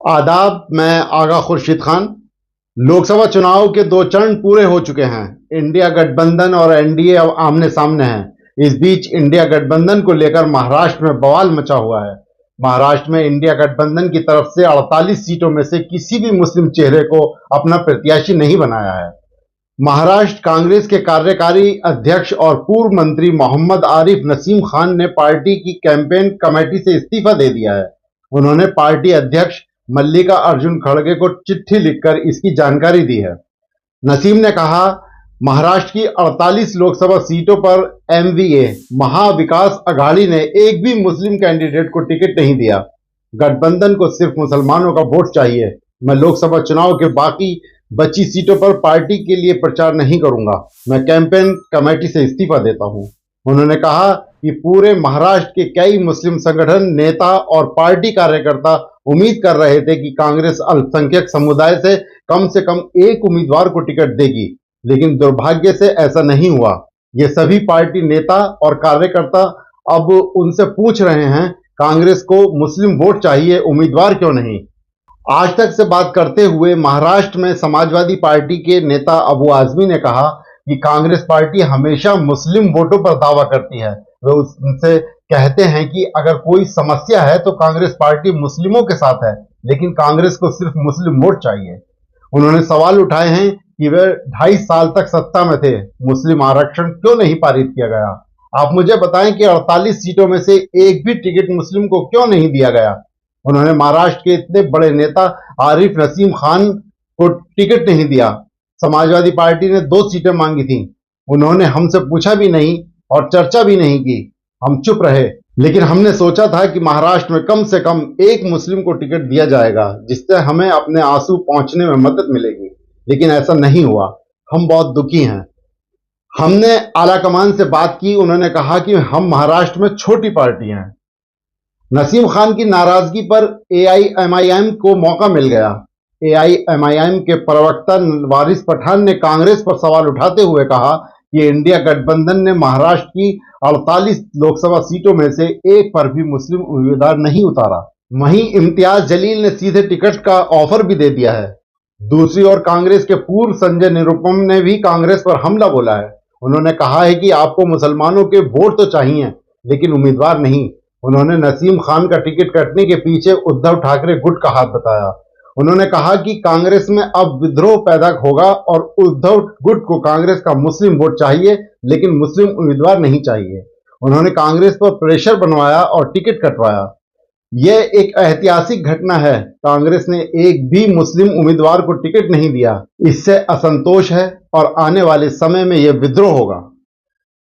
आदाब। मैं आगा खुर्शीद खान। लोकसभा चुनाव के 2 चरण पूरे हो चुके हैं। इंडिया गठबंधन और एनडीए अब आमने सामने हैं। इस बीच इंडिया गठबंधन को लेकर महाराष्ट्र में बवाल मचा हुआ है। महाराष्ट्र में इंडिया गठबंधन की तरफ से 48 सीटों में से किसी भी मुस्लिम चेहरे को अपना प्रत्याशी नहीं बनाया है। महाराष्ट्र कांग्रेस के कार्यकारी अध्यक्ष और पूर्व मंत्री मोहम्मद आरिफ नसीम खान ने पार्टी की कैंपेन कमेटी से इस्तीफा दे दिया है। उन्होंने पार्टी अध्यक्ष मल्लिका अर्जुन खड़गे को चिट्ठी लिखकर इसकी जानकारी दी है। नसीम ने कहा, महाराष्ट्र की 48 लोकसभा सीटों पर एमवीए महाविकास अघाड़ी ने एक भी मुस्लिम कैंडिडेट को टिकट नहीं दिया। गठबंधन को सिर्फ मुसलमानों का वोट चाहिए। मैं लोकसभा चुनाव के बाकी बची सीटों पर पार्टी के लिए प्रचार नहीं करूंगा। मैं कैंपेन कमेटी से इस्तीफा देता हूं। उन्होंने कहा कि पूरे महाराष्ट्र के कई मुस्लिम संगठन, नेता और पार्टी कार्यकर्ता उम्मीद कर रहे थे कि कांग्रेस अल्पसंख्यक समुदाय से कम एक उम्मीदवार को टिकट देगी, लेकिन दुर्भाग्य से ऐसा नहीं हुआ। ये सभी पार्टी नेता और कार्यकर्ता अब उनसे पूछ रहे हैं, कांग्रेस को मुस्लिम वोट चाहिए, उम्मीदवार क्यों नहीं। आज तक से बात करते हुए महाराष्ट्र में समाजवादी पार्टी के नेता अबू आजमी ने कहा कि कांग्रेस पार्टी हमेशा मुस्लिम वोटों पर दावा करती है। वे उनसे कहते हैं कि अगर कोई समस्या है तो कांग्रेस पार्टी मुस्लिमों के साथ है, लेकिन कांग्रेस को सिर्फ मुस्लिम वोट चाहिए। उन्होंने सवाल उठाए हैं कि वे 2.5 साल तक सत्ता में थे, मुस्लिम आरक्षण क्यों नहीं पारित किया गया। आप मुझे बताएं कि 48 सीटों में से एक भी टिकट मुस्लिम को क्यों नहीं दिया गया। उन्होंने महाराष्ट्र के इतने बड़े नेता आरिफ नसीम खान को टिकट नहीं दिया। समाजवादी पार्टी ने 2 सीटें मांगी थी, उन्होंने हमसे पूछा भी नहीं और चर्चा भी नहीं की। हम चुप रहे, लेकिन हमने सोचा था कि महाराष्ट्र में से कम एक मुस्लिम को टिकट दिया जाएगा, जिससे हमें अपने आंसू पहुंचने में मदद मिलेगी, लेकिन ऐसा नहीं हुआ। हम बहुत दुखी हैं। हमने आला कमान से बात की, उन्होंने कहा कि हम महाराष्ट्र में छोटी पार्टी हैं। नसीम खान की नाराजगी पर एआईएमआईएम को मौका मिल गया। एआईएमआईएम के प्रवक्ता वारिस पठान ने कांग्रेस पर सवाल उठाते हुए कहा कि इंडिया गठबंधन ने महाराष्ट्र की 48 लोकसभा सीटों में से एक पर भी मुस्लिम उम्मीदवार नहीं उतारा। वहीं इम्तियाज जलील ने सीधे टिकट का ऑफर भी दे दिया है। दूसरी ओर कांग्रेस के पूर्व संजय निरुपम ने भी कांग्रेस पर हमला बोला है। उन्होंने कहा है कि आपको मुसलमानों के वोट तो चाहिए, लेकिन उम्मीदवार नहीं। उन्होंने नसीम खान का टिकट कटने के पीछे उद्धव ठाकरे गुट का हाथ बताया। उन्होंने कहा कि कांग्रेस में अब विद्रोह पैदा होगा और उद्धव गुट को कांग्रेस का मुस्लिम वोट चाहिए, लेकिन मुस्लिम उम्मीदवार नहीं चाहिए। उन्होंने कांग्रेस पर प्रेशर बनवाया और टिकट कटवाया। यह एक ऐतिहासिक घटना है। कांग्रेस ने एक भी मुस्लिम उम्मीदवार को टिकट नहीं दिया। इससे असंतोष है और आने वाले समय में यह विद्रोह होगा।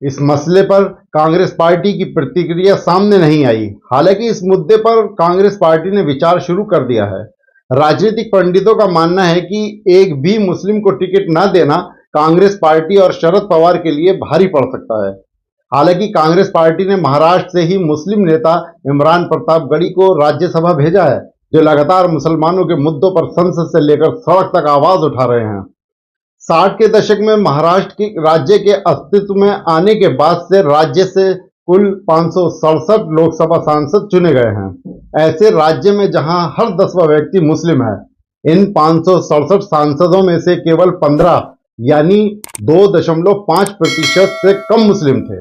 इस मसले पर कांग्रेस पार्टी की प्रतिक्रिया सामने नहीं आई। हालांकि इस मुद्दे पर कांग्रेस पार्टी ने विचार शुरू कर दिया है। राजनीतिक पंडितों का मानना है कि एक भी मुस्लिम को टिकट न देना कांग्रेस पार्टी और शरद पवार के लिए भारी पड़ सकता है। हालांकि कांग्रेस पार्टी ने महाराष्ट्र से ही मुस्लिम नेता इमरान प्रतापगढ़ी को राज्यसभा भेजा है, जो लगातार मुसलमानों के मुद्दों पर संसद से लेकर सड़क तक आवाज उठा रहे हैं। 60 के दशक में महाराष्ट्र के राज्य के अस्तित्व में आने के बाद से राज्य से कुल 567 लोकसभा सांसद चुने गए हैं। ऐसे राज्य में जहां हर 10वां व्यक्ति मुस्लिम है, इन 567 सांसदों में से केवल 15 यानी 2.5% से कम मुस्लिम थे।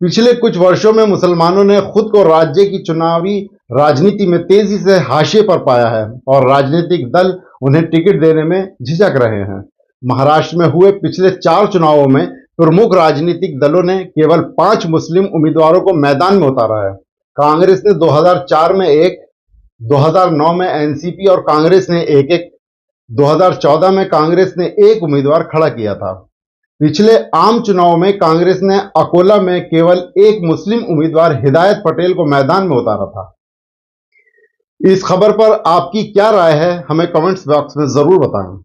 पिछले कुछ वर्षों में मुसलमानों ने खुद को राज्य की चुनावी राजनीति में तेजी से हाशिए पर पाया है और राजनीतिक दल उन्हें टिकट देने में झिझक रहे हैं। महाराष्ट्र में हुए पिछले 4 चुनावों में प्रमुख राजनीतिक दलों ने केवल 5 मुस्लिम उम्मीदवारों को मैदान में उतारा है। कांग्रेस ने 2004 में एक, 2009 में एनसीपी और कांग्रेस ने एक, 2014 में कांग्रेस ने एक उम्मीदवार खड़ा किया था। पिछले आम चुनाव में कांग्रेस ने अकोला में केवल एक मुस्लिम उम्मीदवार हिदायत पटेल को मैदान में उतारा था। इस खबर पर आपकी क्या राय है, हमें कमेंट्स बॉक्स में जरूर बताएं।